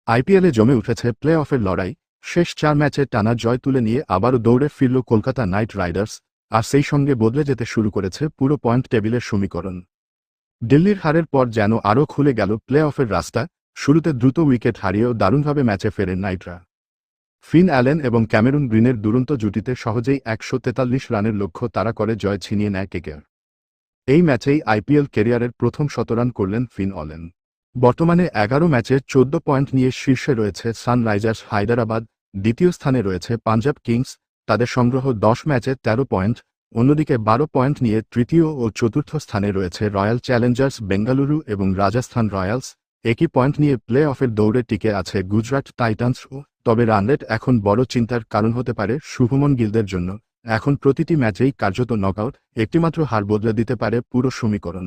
আইপিএলে জমে উঠেছে প্লে অফের লড়াই। শেষ 4 ম্যাচে টানা জয় তুলে নিয়ে আবারও দৌড়ে ফিরল কলকাতা নাইট রাইডার্স, আর সেই সঙ্গে বদলে যেতে শুরু করেছে পুরো পয়েন্ট টেবিলের সমীকরণ। দিল্লির হারের পর যেন আরও খুলে গেল প্লে অফের রাস্তা। শুরুতে দ্রুত উইকেট হারিয়েও দারুণভাবে ম্যাচে ফেরেন নাইটরা। ফিন অ্যালেন এবং ক্যামেরুন গ্রিনের দুরন্ত জুটিতে সহজেই 143 রানের লক্ষ্য তাড়া করে জয় ছিনিয়ে নেয় কেকেআর। এই ম্যাচেই আইপিএল ক্যারিয়ারের প্রথম শতরান করলেন ফিন অ্যালেন। বর্তমানে 11 ম্যাচে 14 পয়েন্ট নিয়ে শীর্ষে রয়েছে সানরাইজার্স হায়দরাবাদ, দ্বিতীয় স্থানে রয়েছে পাঞ্জাব কিংস, তাদের সংগ্রহ 10 ম্যাচে 13 পয়েন্ট। অন্যদিকে 12 পয়েন্ট নিয়ে তৃতীয় ও চতুর্থ স্থানে রয়েছে রয়্যাল চ্যালেঞ্জার্স বেঙ্গালুরু এবং রাজস্থান রয়্যালস। একই পয়েন্ট নিয়ে প্লে অফের দৌড়ে টিকে আছে গুজরাট টাইটান্সও। তবে রানরেট এখন বড় চিন্তার কারণ হতে পারে শুভমন গিলদের জন্য। এখন প্রতিটি ম্যাচেই কার্যত নকআউট, একটিমাত্র হার বদলে দিতে পারে পুরো সমীকরণ।